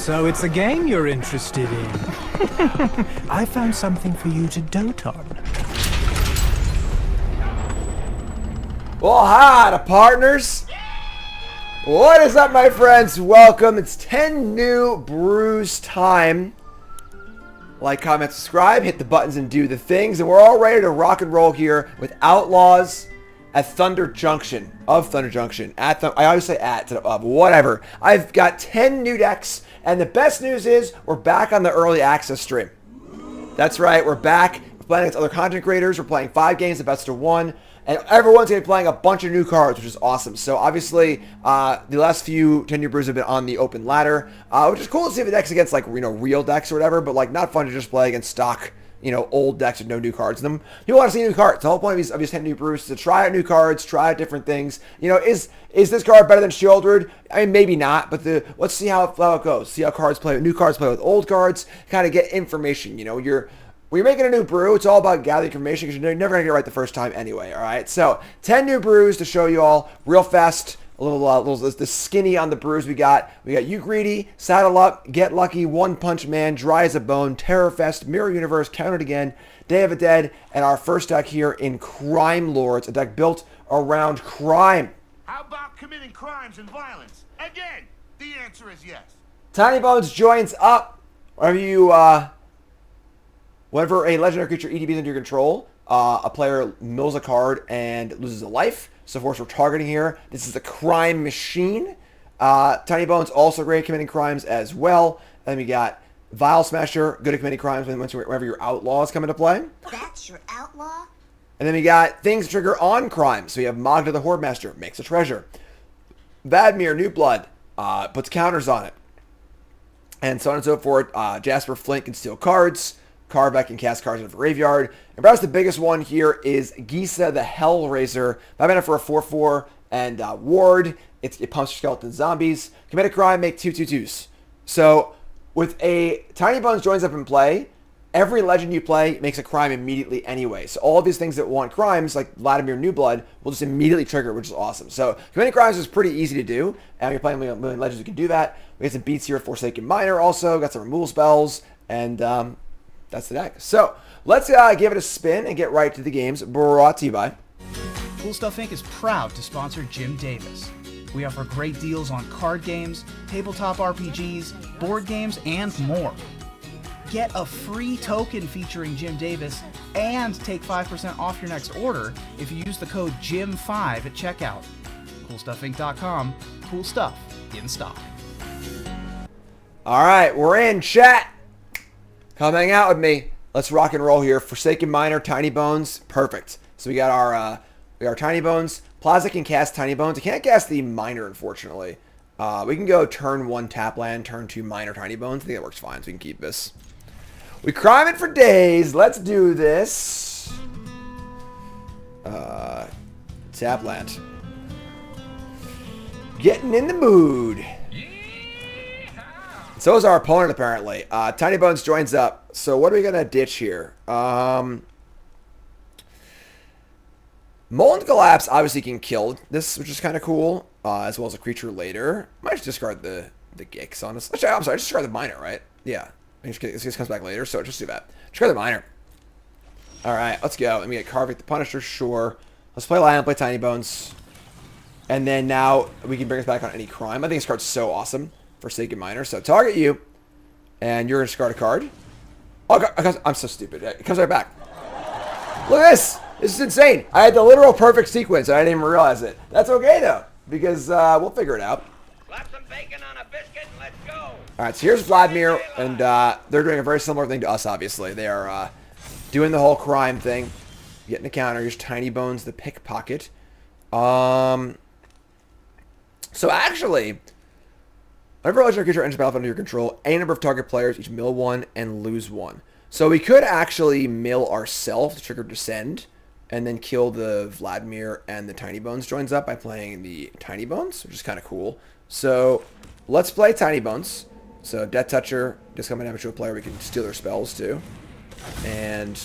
So it's a game you're interested in. I found something for you to dote on. Well, hi, the partners. What is up, my friends? Welcome. It's 10 New Brews time. Like, comment, subscribe, hit the buttons, and do the things. And we're all ready to rock and roll here with Outlaws at Thunder Junction. I always say at, instead of whatever. I've got 10 new decks, and the best news is we're back on the early access stream. That's right, we're back. We're playing against other content creators. We're playing 5 games, the best of 1. And everyone's going to be playing a bunch of new cards, which is awesome. So, obviously, the last few 10 New Brews have been on the open ladder, which is cool to see the decks against, like, real decks or whatever, but, like, not fun to just play against stock, old decks with no new cards in them. People want to see new cards. The whole point of these 10 New Brews is to try out new cards, try out different things. Is this card better than Shieldred? I mean, maybe not, but let's see how it goes. See how new cards play with old cards, kind of get information. When you're making a new brew, it's all about gathering information because you're never going to get it right the first time anyway, all right? So, 10 new brews to show you all real fast. A little the skinny on the brews we got. We got You Greedy, Saddle Up, Get Lucky, One Punch Man, Dry as a Bone, Terrorfest, Mirror Universe, Count It Again, Day of the Dead, and our first deck here in Crimelords, a deck built around crime. How about committing crimes and violence? Again, the answer is yes. Tinybones joins up. Whenever a legendary creature EDBs into your control, a player mills a card and loses a life. So, of course, we're targeting here. This is a crime machine. Tinybones also great at committing crimes as well. And then we got Vial Smasher, good at committing crimes whenever your Outlaws come into play. That's your Outlaw? And then we got things trigger on crimes. So we have Magda the Horde Master, makes a treasure. Vadmir, New Blood, puts counters on it. And so on and so forth. Jasper Flint can steal cards. Carbeck can cast cards into the graveyard. And perhaps the biggest one here is Gisa the Hellraiser. 5 mana for a 4/4 and ward. It pumps your skeleton zombies. Commit a crime, make 2/2/2s. So with a Tinybones joins up in play, every legend you play makes a crime immediately anyway. So all of these things that want crimes, like Vladimir New Blood, will just immediately trigger, which is awesome. So committing crimes is pretty easy to do. And you're playing a million legends who can do that. We got some beats here with Forsaken Miner also. Got some removal spells. And that's the deck. So let's give it a spin and get right to the games brought to you by Cool Stuff Inc. is proud to sponsor Jim Davis. We offer great deals on card games, tabletop RPGs, board games, and more. Get a free token featuring Jim Davis and take 5% off your next order if you use the code JIM5 at checkout. CoolStuffInc.com. Cool stuff in stock. All right, we're in chat. Come hang out with me. Let's rock and roll here. Forsaken Miner, Tinybones, perfect. So we got our Tinybones. Plaza can cast Tinybones. It can't cast the Miner, unfortunately. We can go turn 1 tap land, turn 2 Miner Tinybones. I think that works fine, so we can keep this. We crime it for days. Let's do this. Tap land. Getting in the mood. So is our opponent, apparently. Tinybones joins up. So what are we going to ditch here? Molten Collapse obviously can kill this, which is kind of cool, as well as a creature later. Might just discard the Gix, honestly. Actually, I'm sorry, just discard the Miner, right? Yeah. This comes back later, so just do that. Discard the Miner. All right, let's go. Let me get Carvick the Punisher, sure. Let's play Lion, play Tinybones. And then now we can bring us back on any crime. I think this card's so awesome. Forsaken Miner. So target you, and you're going to discard a card. Oh, God, I'm so stupid. It comes right back. Look at this. This is insane. I had the literal perfect sequence, and I didn't even realize it. That's okay, though, because we'll figure it out. Slap some bacon on a biscuit and let's go. All right, so here's Vladimir, and they're doing a very similar thing to us, obviously. They are doing the whole crime thing. Getting the counter. Here's Tinybones, the pickpocket. So actually, whenever a legendary creature enters the battlefield under your control, any number of target players each mill 1 and lose 1. So we could actually mill ourselves to trigger Descend, and then kill the Vladimir, and the Tinybones joins up by playing the Tinybones, which is kind of cool. So let's play Tinybones. So Death Toucher, discount damage to a player, we can steal their spells too. And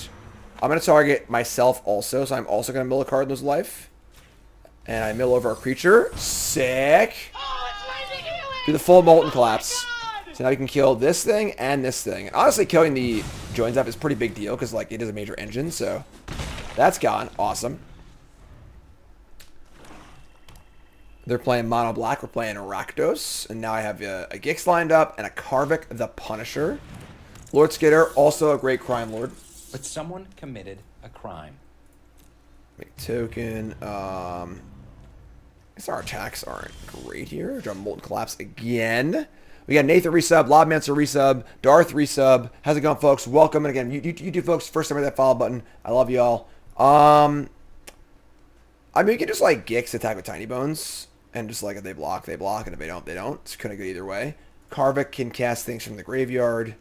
I'm going to target myself also, so I'm also going to mill a card and lose life. And I mill over a creature. Sick. Do the full Molten Collapse. So now we can kill this thing and this thing. Honestly, killing the joins up is a pretty big deal because like it is a major engine. So that's gone. Awesome. They're playing mono black. We're playing Rakdos. And now I have a Gix lined up and a Karvik the Punisher. Lord Skitter, also a great crime lord. But someone committed a crime. Make token. I guess our attacks aren't great here. Draw Molten Collapse again. We got Nathan resub, Lobmancer resub, Darth resub. How's it going, folks? Welcome. And again, you two folks, first time hit that follow button. I love y'all. I mean, we can just like Gix attack with Tinybones. And just like if they block, they block. And if they don't, they don't. It's kind of good either way. Karvik can cast things from the graveyard.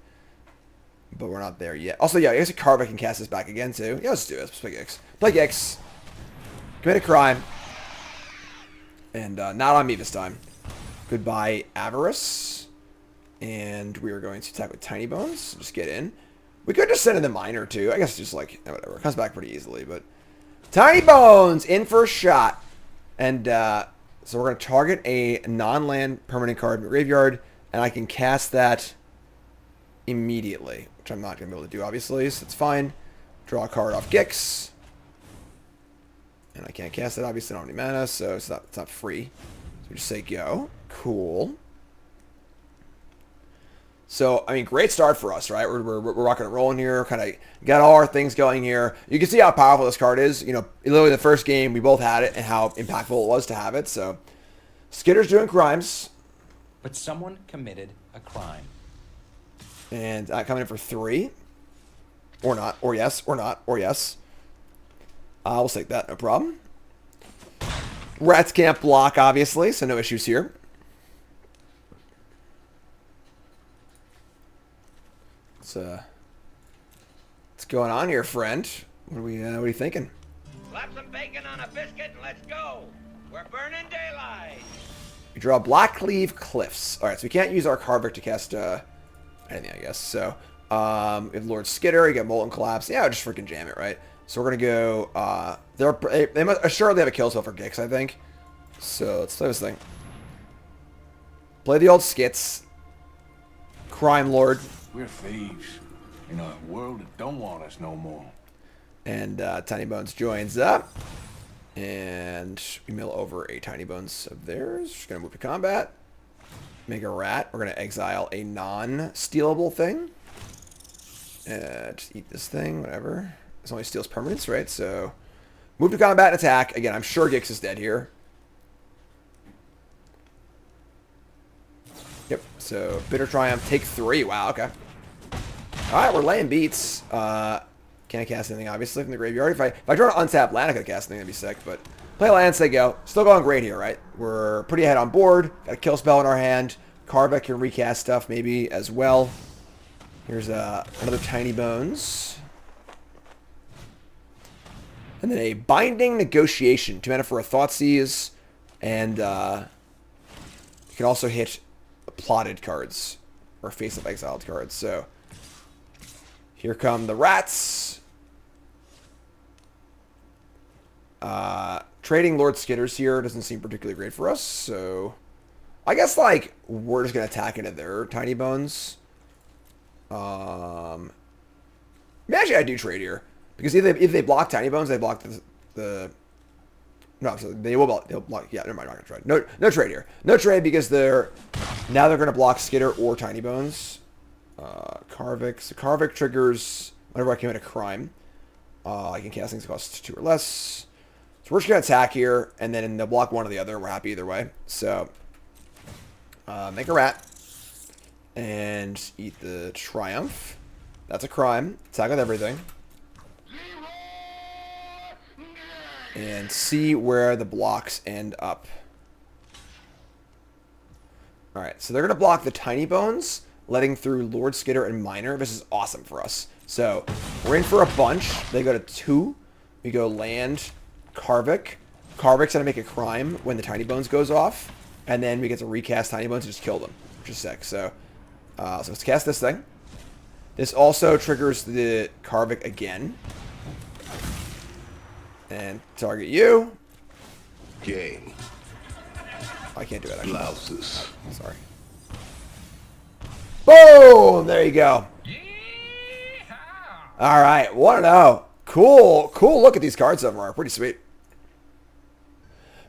But we're not there yet. Also, yeah, I guess Karvik can cast this back again, too. Yeah, let's do it. Let's play Gix. Play Gix. Commit a crime. And not on me this time. Goodbye, Avarice. And we are going to attack with Tinybones. Just get in. We could just send in the Miner, too. I guess just like, whatever. It comes back pretty easily, but... Tinybones! In for a shot. And, so we're going to target a non-land permanent card in the graveyard. And I can cast that immediately. Which I'm not going to be able to do, obviously. So it's fine. Draw a card off Gix. And I can't cast it, obviously. I don't have any mana, so it's not free. So we just say go. Cool. So, I mean, great start for us, right? We're rocking and rolling here. Kind of got all our things going here. You can see how powerful this card is. You know, literally the first game, we both had it and how impactful it was to have it. So, Skitter's doing crimes. But someone committed a crime. And coming in for 3. Or not. Or yes. Or not. Or yes. We'll take that. No problem. Rats can't block, obviously, so no issues here. What's going on here, friend? What are you thinking? Slap some bacon on a biscuit and let's go. We're burning daylight. We draw Blackcleave Cliffs. All right, so we can't use our Karvik to cast anything, I guess. So we have Lord Skitter. You got Molten Collapse. Yeah, just freaking jam it, right? So we're gonna go. They must assuredly have a kill spell for Gix, I think. So let's play this thing. Play the old skits. Crimelord. We're thieves in a world that don't want us no more. And Tinybones joins up. And we mill over a Tinybones of theirs. Just going to move to combat. Make a rat. We're going to exile a non-stealable thing. Just eat this thing, whatever. This only steals permanents, right? So, move to combat and attack. Again, I'm sure Gix is dead here. Yep, so Bitter Triumph, take 3. Wow, okay. Alright, we're laying beats. Can't cast anything, obviously, from the graveyard. If I draw an untapped land, I could cast anything, that'd be sick, but play land, say go. Still going great here, right? We're pretty ahead on board. Got a kill spell in our hand. Karvik can recast stuff, maybe, as well. Here's another Tinybones. And then a Binding Negotiation. 2 mana for a Thoughtseize. And you can also hit plotted cards. Or face-up exiled cards. So, here come the rats. Trading Lord Skitters here doesn't seem particularly great for us. So, I guess, like, we're just going to attack into their Tinybones. Actually, I do trade here. Because if they block Tinybones, they block the no, so they'll block. Yeah, never mind. I'm not gonna trade. No trade here. No trade because they're gonna block Skitter or Tinybones. Karvik. So Karvik triggers whenever I commit a crime. I can cast things that cost 2 or less. So we're just gonna attack here, and then they'll block one or the other. And we're happy either way. So make a rat and eat the Triumph. That's a crime. Attack with everything. And see where the blocks end up. Alright, so they're going to block the Tinybones, letting through Lord Skitter and Miner. This is awesome for us. So, we're in for a bunch. They go to 2. We go land, Karvik. Karvik's going to make a crime when the Tinybones goes off. And then we get to recast Tinybones and just kill them, which is sick. So let's cast this thing. This also triggers the Karvik again. And target you. Game. I can't do it, actually. Blouses. Sorry. Boom! There you go. All right, 1-0. Cool. Cool look at these cards so far. Pretty sweet.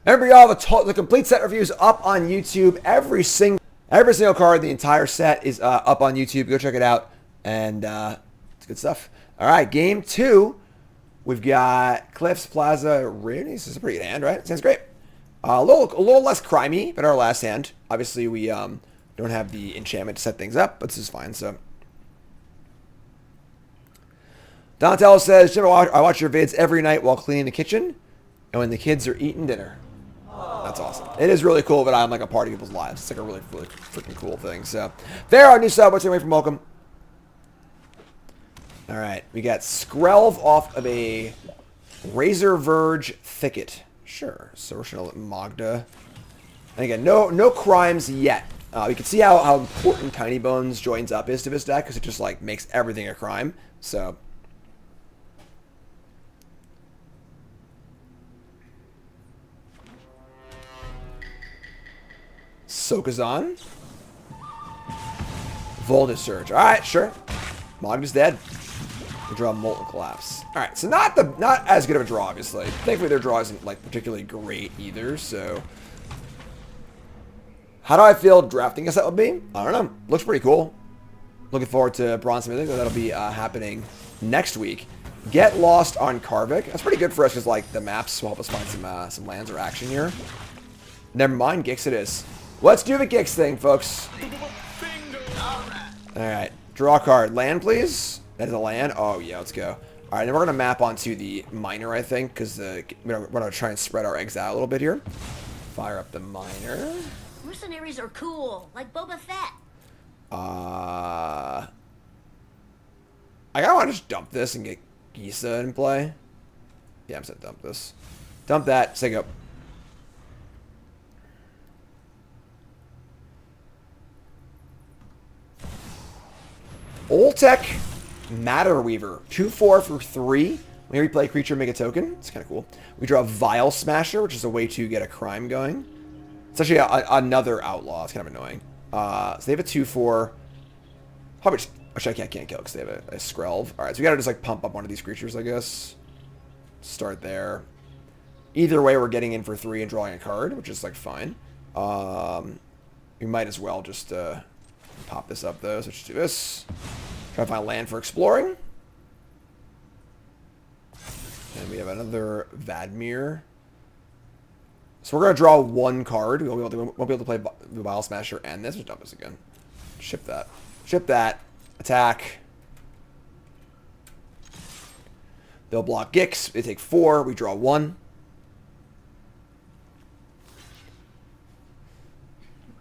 Remember, y'all, the complete set reviews up on YouTube. Every single card, the entire set is up on YouTube. Go check it out. And it's good stuff. All right, game 2. We've got Cliffs, Plaza, Rooney. This is a pretty good hand, right? Sounds great. A little less crimey than our last hand. Obviously, we don't have the enchantment to set things up, but this is fine. So, Donatello says, Jim, I watch your vids every night while cleaning the kitchen and when the kids are eating dinner. That's awesome. It is really cool that I'm like a part of people's lives. It's like a really, really freaking cool thing. So, there, our new sub. What's your way from welcome? All right, we got Skrelv off of a Razor Verge Thicket. Sure. So we're just gonna let Magda. And again, no crimes yet. You can see how important Tinybones joins up is to this deck because it just like makes everything a crime. So. Sokazan. Voltage Surge. Alright, sure. Magda's dead. We draw Molten Collapse. Alright, so not as good of a draw, obviously. Thankfully their draw isn't like particularly great either, so. How do I feel drafting a set would be? I don't know. Looks pretty cool. Looking forward to Bronze Smithing. That'll be happening next week. Get Lost on Karvik. That's pretty good for us because like the maps will help us find some lands or action here. Never mind, Gix it is. Let's do the Gix thing, folks. Alright. Draw a card. Land, please. That is a land. Oh, yeah, let's go. Alright, then we're going to map onto the miner, I think, because we're going to try and spread our eggs out a little bit here. Fire up the miner. Mercenaries are cool, like Boba Fett. I kind of want to just dump this and get Gisa in play. Yeah, I'm just going to dump this. Dump that. Say go. Oltec Matter Weaver. 2/4 for 3. When we play creature, make a token. It's kind of cool. We draw Vile Smasher, which is a way to get a crime going. It's actually another outlaw. It's kind of annoying. So they have a 2/4. Probably just, actually I can't kill because they have a Skrelv. Alright, so we gotta just like pump up one of these creatures, I guess. Start there. Either way, we're getting in for 3 and drawing a card, which is like fine. We might as well just pop this up though. So let's do this. Try to find land for exploring. And we have another Vadmir. So we're going to draw 1 card. We won't be able to play the Vile Smasher and this. Let's dump this again. Ship that. Ship that. Attack. They'll block Gix. They take 4. We draw 1.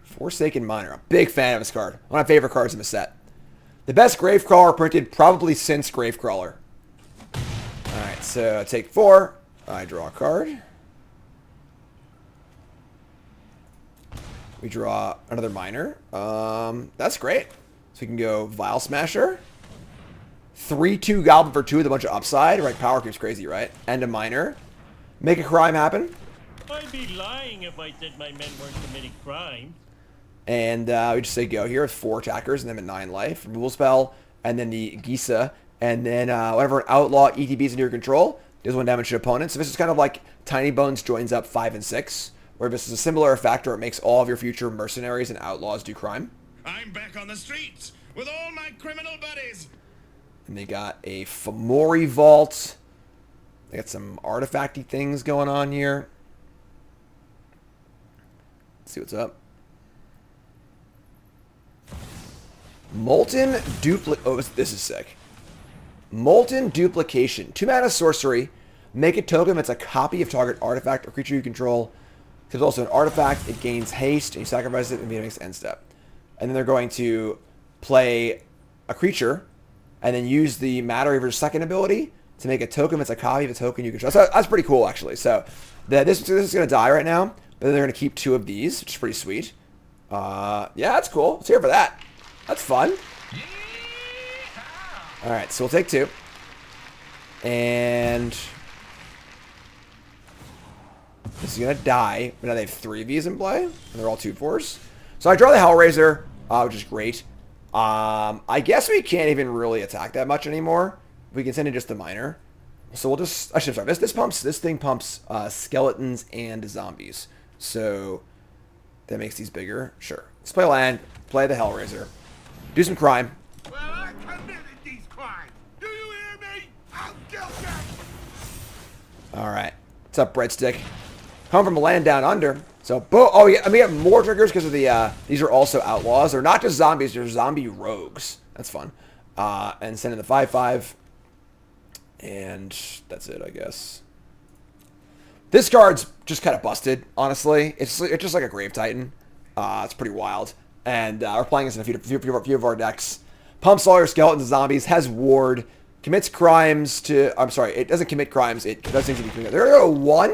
Forsaken Miner. I'm a big fan of this card. One of my favorite cards in the set. The best Gravecrawler printed probably since Gravecrawler. Alright, so take 4. I draw a card. We draw another Miner. That's great. So we can go Vile Smasher. 3/2 Goblin for 2 with a bunch of upside. Right, power keeps crazy, right? And a Miner. Make a crime happen. I'd be lying if I said my men weren't committing crime. And we just say go here with 4 attackers and then at 9 life. Removal spell. And then the Gisa. And then whenever an outlaw ETBs into your control, deals 1 damage to opponents. So this is kind of like Tinybones joins up 5 and 6. Where this is a similar effect where it makes all of your future mercenaries and outlaws do crime. I'm back on the streets with all my criminal buddies. And they got a Fomori Vault. They got some artifacty things going on here. Let's see what's up. Molten Duplicate. Oh, this is sick. Molten Duplication. 2 mana sorcery. Make a token that's a copy of target artifact or creature you control. It's also an artifact. It gains haste, and you sacrifice it and it makes end step. And then they're going to play a creature, and then use the Matter Weaver's second ability to make a token that's a copy of a token you control. So that's pretty cool, actually. So this is going to die right now, but then they're going to keep 2 of these, which is pretty sweet. Yeah, that's cool. Let's hear for that. That's fun. All right, so we'll take 2. And this is going to die, but now they have 3 of these in play, and they're all 2/4s. So I draw the Hellraiser, which is great. I guess we can't even really attack that much anymore. We can send in just the minor. So we'll just... Actually, I'm sorry. This thing pumps skeletons and zombies. So that makes these bigger. Sure. Let's play land. Play the Hellraiser. Do some crime. Well, I committed these crimes. Do you hear me? I'm guilty. All right. What's up, Breadstick? Come from a land down under. So, oh yeah, and we have more triggers because of the, these are also outlaws. They're not just zombies, they're zombie rogues. That's fun. And send in the 5/5. And that's it, I guess. This card's just kind of busted, honestly. It's just like a Grave Titan. It's pretty wild. And we're playing this in a few of our decks. Pumps all your skeletons and zombies, has ward, commits crimes to... I'm sorry, it doesn't commit crimes. It does things to be committed. There are 1?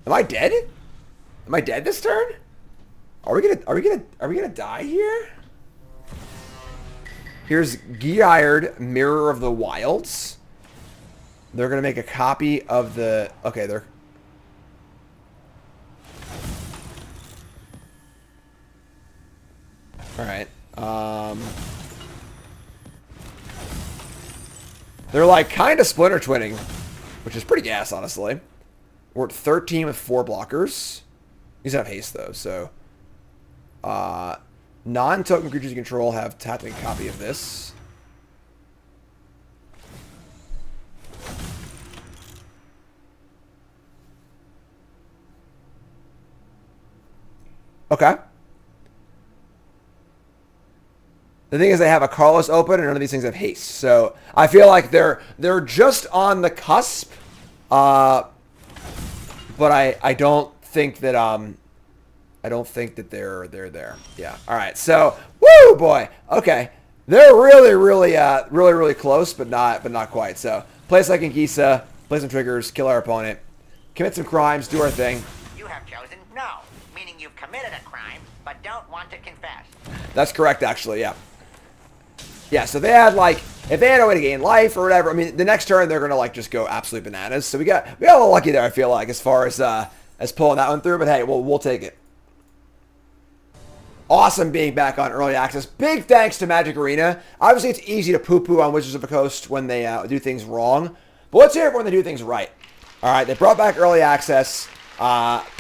Am I dead? Am I dead this turn? Are we gonna die here? Here's Geared Mirror of the Wilds. They're gonna make a copy of the... Okay, they're... Alright. They're like kind of splinter twinning, which is pretty gas, honestly. We're at 13 with 4 blockers. These have haste though, so non-token creatures you control have tapped a copy of this. Okay. The thing is, they have a Carlos open, and none of these things have haste. So I feel like they're just on the cusp. But I don't think that they're there. Yeah. All right. So woo boy. Okay. They're really close, but not quite. So play a second Gisa, play some triggers, kill our opponent, commit some crimes, do our thing. You have chosen no, meaning you've committed a crime, but don't want to confess. That's correct, actually. Yeah. Yeah. So they had like, if they had a way to gain life or whatever, I mean, the next turn they're gonna like just go absolute bananas. So we got a little lucky there, I feel like, as far as pulling that one through. But hey, we'll take it. Awesome being back on early access. Big thanks to Magic Arena. Obviously, it's easy to poo-poo on Wizards of the Coast when they do things wrong, but let's hear it when they do things right. All right, they brought back early access.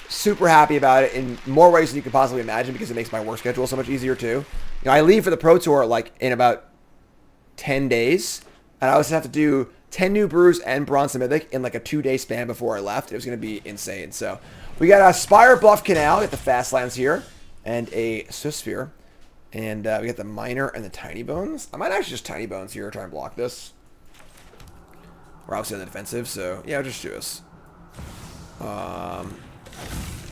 Super happy about it in more ways than you could possibly imagine because it makes my work schedule so much easier too. You know, I leave for the Pro Tour like in about 10 days, and I also have to do 10 New Brews and Bronze Mythic in like a 2-day span before I left. It was going to be insane. So we got a Spire Bluff Canal, get the fast lands here, and a Swiftspear, and we got the Minor and the Tinybones. I might actually just Tinybones here, try and block this. We're obviously on the defensive, so yeah, just do us.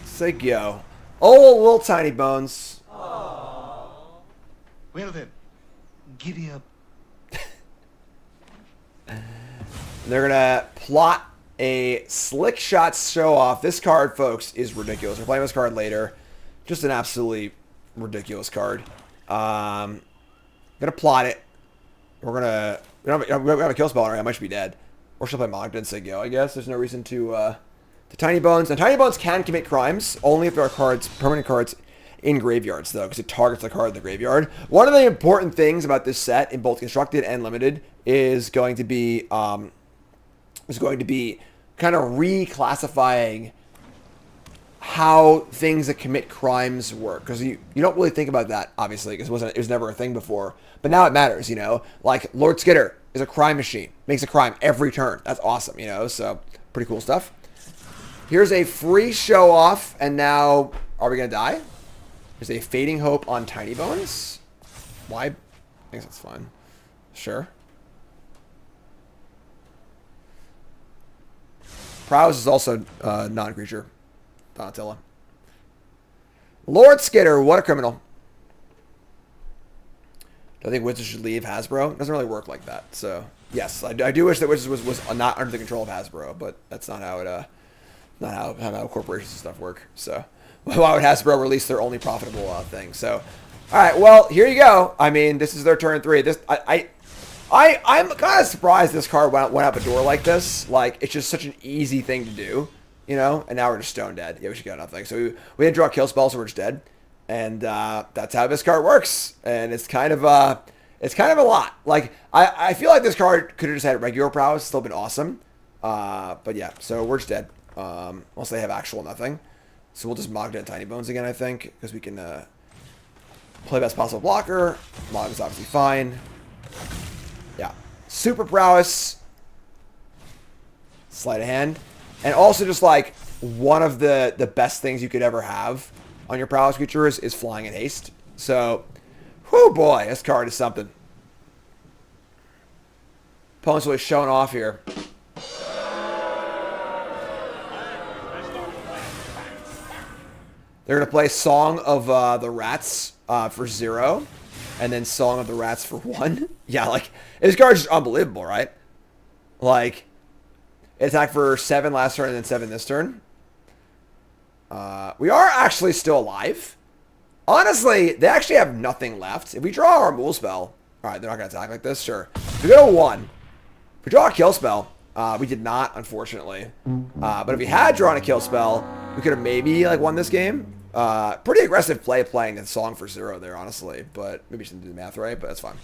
Say go. Oh, little Tinybones. Well then, giddy up. They're going to plot a Slick Shot Show Off. This card, folks, is ridiculous. We're playing this card later. Just an absolutely ridiculous card. Going to plot it. We're going to... We have a kill spell already. I might just be dead. Or she'll play Mogden and say go, I guess. There's no reason to Tinybones. And Tinybones can commit crimes, only if there are cards, permanent cards, in graveyards, though, because it targets the card in the graveyard. One of the important things about this set, in both Constructed and Limited, is going to be kind of reclassifying how things that commit crimes work, because you don't really think about that, obviously, because it was never a thing before, but now it matters, you know. Like Lord Skitter is a crime machine, makes a crime every turn. That's awesome, you know. So pretty cool stuff. Here's a free show off, and now are we gonna die? There's a Fading Hope on Tinybones. Why? I think that's fine. Sure. Prowess is also non-creature. Donatella. Lord Skitter, what a criminal. Do I think Wizards should leave Hasbro? It doesn't really work like that. So, yes, I do wish that Wizards was not under the control of Hasbro, but that's not how it not how corporations and stuff work. So, why would Hasbro release their only profitable thing? So, all right, well, here you go. I mean, this is their turn 3. This I'm kind of surprised this card went out the door like this. Like, it's just such an easy thing to do, you know? And now we're just stone dead. Yeah, we should go nothing. So we didn't draw a kill spell, so we're just dead. And that's how this card works. And it's kind of a lot. Like, I feel like this card could have just had regular prowess, still been awesome. But yeah, so we're just dead. Unless they have actual nothing. So we'll just Mog Dead Tinybones again, I think, because we can play best possible blocker. Mog is obviously fine. Yeah. Super prowess. Sleight of hand. And also just like one of the best things you could ever have on your prowess creatures is flying and haste. So, whoo boy, this card is something. Opponent's really showing off here. They're going to play Song of the Rats for 0. And then Song of the Rats for 1. Yeah, like, this card's just unbelievable, right? Like, it attacked for 7 last turn and then 7 this turn. We are actually still alive. Honestly, they actually have nothing left. If we draw our Mool spell... Alright, they're not going to attack like this? Sure. If we go to 1. If we draw a kill spell... we did not, unfortunately. But if we had drawn a kill spell, we could have maybe like won this game. Pretty aggressive playing the Song for 0 there, honestly. But maybe we shouldn't do the math right, but that's fine.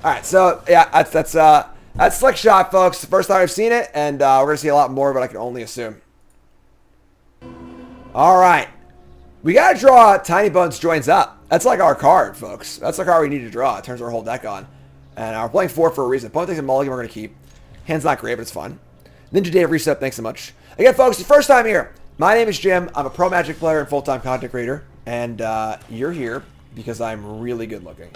Alright, so yeah, that's Slick Shot, folks. The first time I've seen it, and we're going to see a lot more, but I can only assume. Alright. We got to draw Tinybones Joins Up. That's like our card, folks. That's the card we need to draw. It turns our whole deck on. And we're playing 4 for a reason. Opponent takes a mulligan we're going to keep. Hand's not great, but it's fun. Ninja Dave Reset, thanks so much. Again, folks, the first time here. My name is Jim. I'm a pro Magic player and full-time content creator. And you're here because I'm really good looking.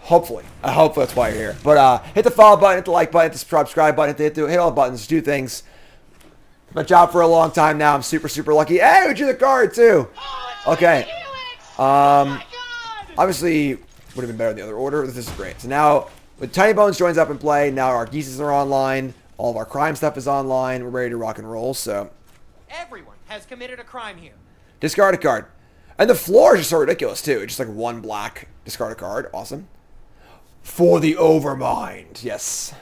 Hopefully. I hope that's why you're here. But hit the follow button, hit the like button, hit the subscribe button, hit all the buttons, do things. My job for a long time now. I'm super, super lucky. Hey, we drew the card too. Okay. Obviously, would have been better in the other order. This is great. So now, with Tinybones Joins Up in play, now our Grixis are online. All of our crime stuff is online. We're ready to rock and roll, so. Everyone has committed a crime here. Discard a card. And the floor is just so ridiculous, too. It's just like 1 black, discard a card. Awesome. For the Overmind. Yes.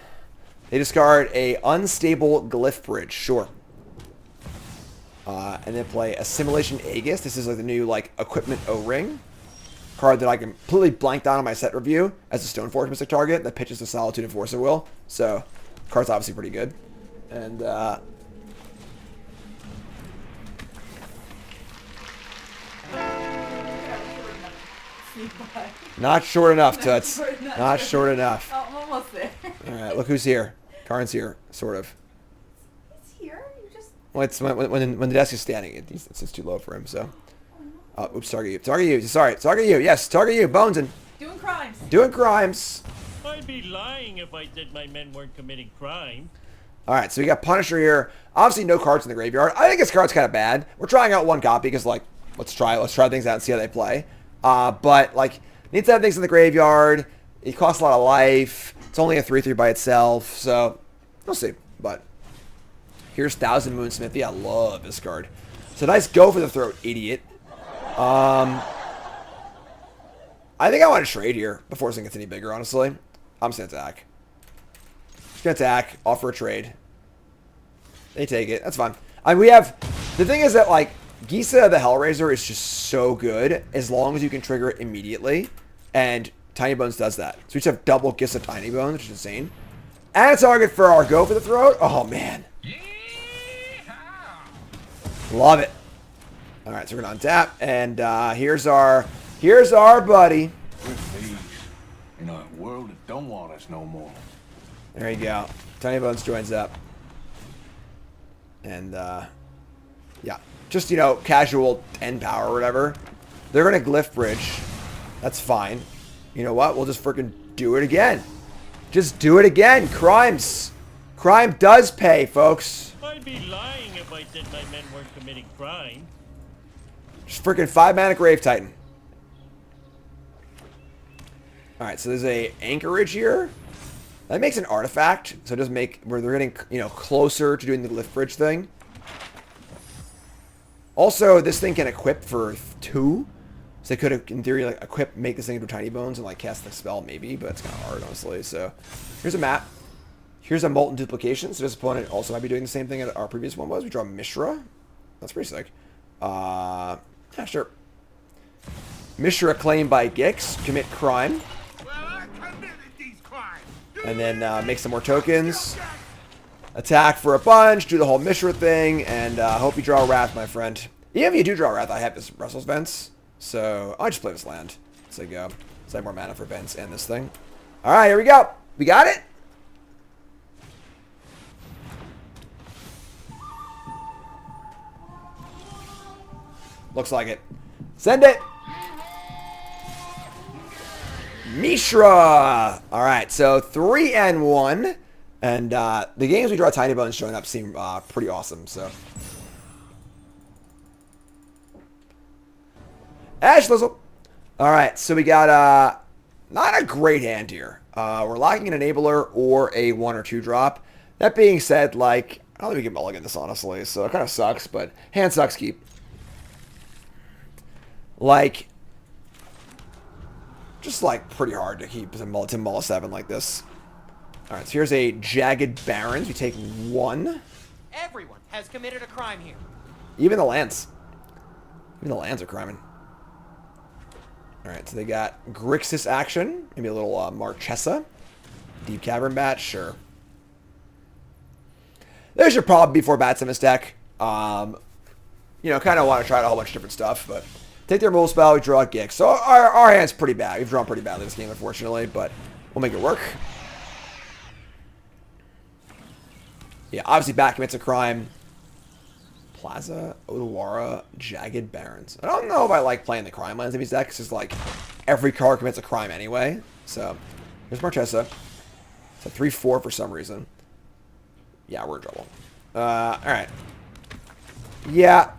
They discard a Unstable Glyph Bridge. Sure. And then play Assimilation Aegis. This is like the new, like, Equipment O-Ring. Card that I completely blanked on in my set review as a Stoneforge Mystic target that pitches to Solitude Enforcer Will. So, card's obviously pretty good. And, not short enough, Toots. Not short enough. Oh, I'm almost there. Alright, look who's here. Karn's here, sort of. He's here? You just... Well, it's when the desk is standing, it's just too low for him, so. Oops, target you. Target you. Sorry, target you. Yes, target you. Bonesing. Doing crimes. Doing crimes. I'd be lying if I said my men weren't committing crime. Alright, so we got Punisher here. Obviously, no cards in the graveyard. I think this card's kind of bad. We're trying out 1 copy because, like, let's try things out and see how they play. But, like, needs to have things in the graveyard. It costs a lot of life. It's only a 3/3 by itself, so we'll see. But here's Thousand Moonsmithy. I love this card. So nice go for the throat, idiot. I think I want to trade here before this thing gets any bigger, honestly. I'm just going to attack. Just going to attack, offer a trade. They take it. That's fine. We have... The thing is that, like, Gisa the Hellraiser is just so good as long as you can trigger it immediately. And Tinybones does that. So we just have double Gisa Tinybones, which is insane. And a target for our go for the throat. Oh, man. Love it. Alright, so we're going to untap. And here's our buddy. With these, in a world that don't want us no more. There you go. Tinybones Joins Up. And, yeah. Just, you know, casual 10 power or whatever. They're going to Glyph Bridge. That's fine. You know what? We'll just freaking do it again. Just do it again. Crimes. Crime does pay, folks. I'd be lying if I said my men weren't committing crime. Just freaking 5-mana Grave Titan. Alright, so there's a Anchorage here. That makes an artifact. So it does make where they're getting, you know, closer to doing the Glyph Bridge thing. Also, this thing can equip for 2. So they could have, in theory, like equip, make this thing into Tinybones and like cast the spell maybe, but it's kind of hard, honestly. So here's a map. Here's a Molten Duplication. So this opponent also might be doing the same thing that our previous one was. We draw Mishra. That's pretty sick. Yeah, sure. Mishra claimed by Gix. Commit crime. Well, I committed these crimes. And then make some more tokens. Attack for a bunch. Do the whole Mishra thing. And hope you draw Wrath, my friend. Even if you do draw Wrath, I have this Russell's Vents. So I'll just play this land. So I go. So I have more mana for Vents and this thing. Alright, here we go. We got it? Looks like it. Send it. Mishra. All right, so 3 and 1, and the games we draw Tinybones showing up seem pretty awesome. So, Ash Lizzle. All right, so we got not a great hand here. We're lacking an enabler or a 1 or 2 drop. That being said, like I don't think we can mulligan this honestly, so it kind of sucks. But hand sucks. Keep. Like, just like pretty hard to keep to mull a 7 like this. All right, so here's a Jagged Barrens. We take 1. Everyone has committed a crime here. Even the lands. Even the lands are criming. All right, so they got Grixis action. Maybe a little Marchesa. Deep Cavern Bat, sure. There's your problem before bats in this deck. You know, kind of want to try out a whole bunch of different stuff, but take their removal spell, we draw a Gix. So our hand's pretty bad. We've drawn pretty badly this game, unfortunately, but we'll make it work. Yeah, obviously Bat commits a crime. Plaza, Odawara, Jagged Barrens. I don't know if I like playing the crime lands in these decks. It's like every card commits a crime anyway. So here's Marchesa. It's a 3/4 for some reason. Yeah, we're in trouble. Alright. Yeah.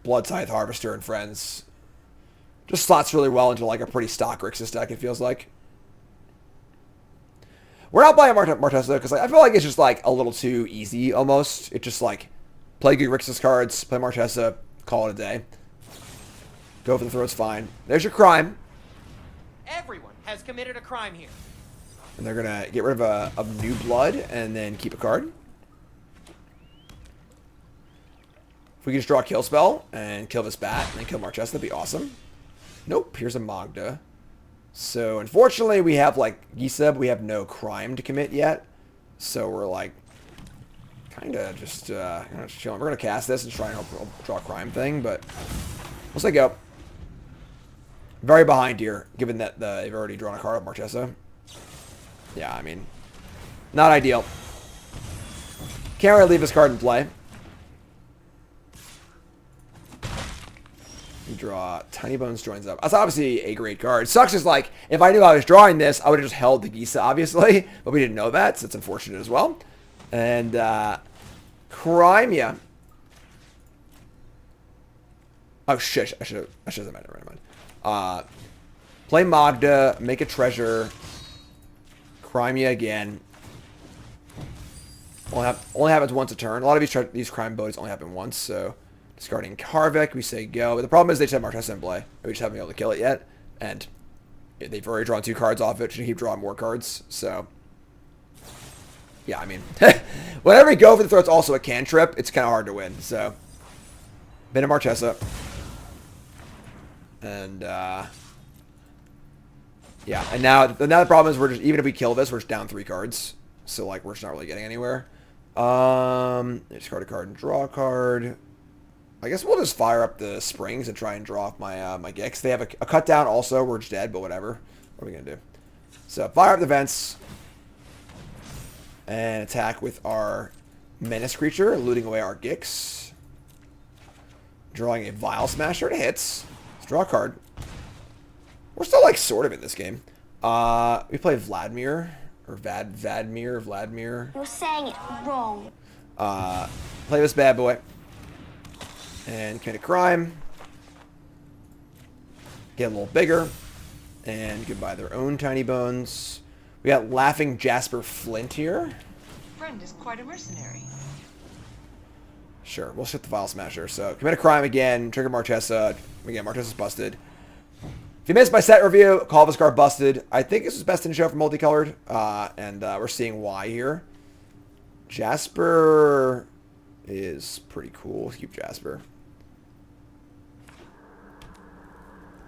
Blood Tithe Harvester and friends. Just slots really well into like a pretty stock Grixis deck, it feels like. We're not playing Martessa because like, I feel like it's just like a little too easy almost. It's just like play good Grixis cards, play Martessa, call it a day. Go for the throat's fine. There's your crime. Everyone has committed a crime here. And they're gonna get rid of a new blood and then keep a card. If we could just draw a kill spell and kill this bat and then kill Marchesa, that'd be awesome. Nope, here's a Magda. So, unfortunately, we have, like, Giseb, we have no crime to commit yet. So, we're, like, kind of just chilling. We're going to cast this and try and draw a crime thing, but we'll say go. Very behind here, given that they've already drawn a card of Marchesa. Yeah, I mean, not ideal. Can't really leave this card in play. You draw Tinybones joins up. That's obviously a great card. Sucks is like, if I knew I was drawing this, I would have just held the Gisa, obviously. But we didn't know that, so it's unfortunate as well. And, Crimea. Oh, shit. I should have meant it. Never mind. Play Magda, make a treasure. Crimea again. Only happens once a turn. A lot of these crime boats only happen once, so... Discarding Karvik, we say go. But the problem is they just have Marchesa in play. We just haven't been able to kill it yet. And they've already drawn 2 cards off it. Should keep drawing more cards. So, yeah, I mean, whenever you go for the throw, it's also a cantrip. It's kind of hard to win. So, been a Marchesa. And, yeah. And now the problem is we're just, even if we kill this, we're just down 3 cards. So, like, we're just not really getting anywhere. Discard a card and draw a card. I guess we'll just fire up the springs and try and draw off my my Gix. They have a cut down also. We're just dead, but whatever. What are we going to do? So fire up the vents. And attack with our menace creature, looting away our Gix. Drawing a Vile Smasher to hits. Let's draw a card. We're still like sort of in this game. We played Vladimir. Or Vladimir. You're saying it wrong. Play this bad boy. And commit a crime. Get a little bigger. And you can buy their own Tinybones. We got Laughing Jasper Flint here. Friend is quite a mercenary. Sure, we'll ship the Vile Smasher. So commit a crime again. Trigger Marchesa. Again, Marchesa's busted. If you missed my set review, Call of a Scar busted. I think this is best in show for multicolored, and we're seeing why here. Jasper is pretty cool. Let's keep Jasper.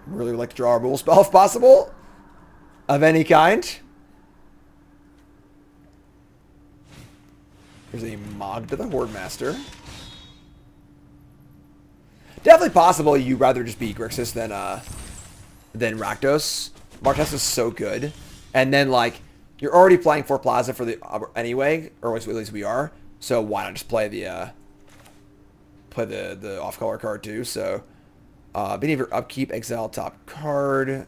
Really would like to draw a rule spell if possible, of any kind. There's a Mog to the Horde Master. Definitely possible you'd rather just be Grixis than Rakdos. Martez is so good. And then, like, you're already playing for Plaza for the anyway, or at least we are. So why not just play the off-color card too? So, beginning of your upkeep, exile top card.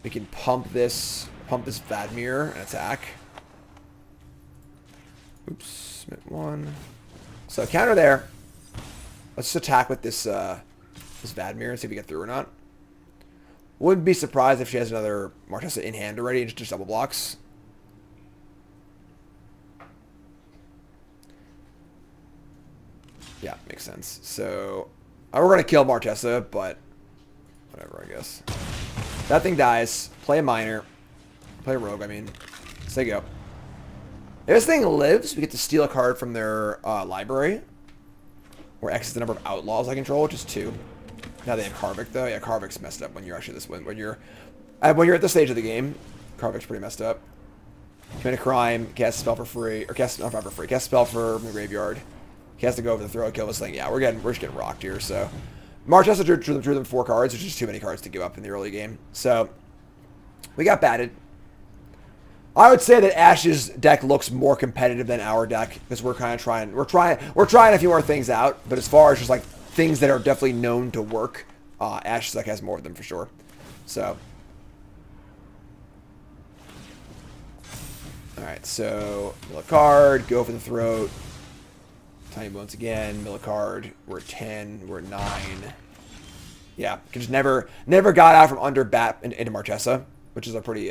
We can pump this Vadmir and attack. Oops, Smith 1. So counter there. Let's just attack with this Vadmir and see if we get through or not. Wouldn't be surprised if she has another Martessa in hand already and just double blocks. Yeah, makes sense. So, we're going to kill Martessa, but whatever, I guess. That thing dies. Play a Miner. Play a Rogue, I mean. So you go. If this thing lives, we get to steal a card from their library. Where X is the number of Outlaws I control, which is 2. Now they have Karvik, though. Yeah, Karvik's messed up when you're actually when you're at this stage of the game. Karvik's pretty messed up. Commit a crime, cast a spell for free, or cast not for free, cast a spell from the graveyard. He has to go over the throw, kill this thing. Yeah, we're just getting rocked here. So, Marchesa drew them 4 cards, which is too many cards to give up in the early game. So, we got batted. I would say that Ash's deck looks more competitive than our deck because we're kind of trying. We're trying a few more things out. But as far as just like things that are definitely known to work, Ash's deck has more of them for sure. So, all right. So, mill a card, go for the throat. Tinybones again, mill a card. We're at 10. We're at 9. Yeah, just never got out from under bat into Marchesa, which is a pretty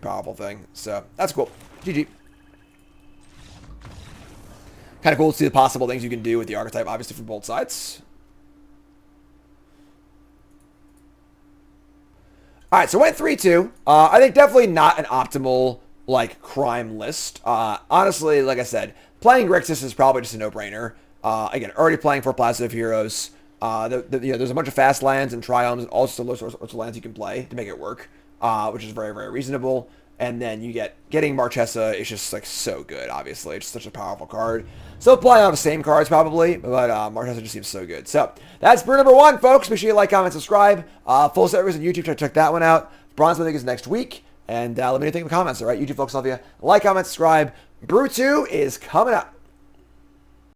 powerful thing. So that's cool. GG. Kind of cool to see the possible things you can do with the archetype, obviously from both sides. All right, so went 3-2. I think definitely not an optimal like crime list. Honestly, like I said, playing Grixis is probably just a no-brainer. Again, already playing for Plaza of Heroes. There's a bunch of fast lands and triomes, all sorts of lands you can play to make it work, which is very, very reasonable. And then you getting Marchesa is just like so good, obviously. It's such a powerful card. Still playing on the same cards probably, but Marchesa just seems so good. So that's brew number 1, folks. Make sure you like, comment, subscribe. Full set reviews on YouTube. Try to check that one out. Bronze, I think, is next week. And let me know what you think in the comments, all right? YouTube folks, love you. Like, comment, subscribe. Brew 2 is coming up.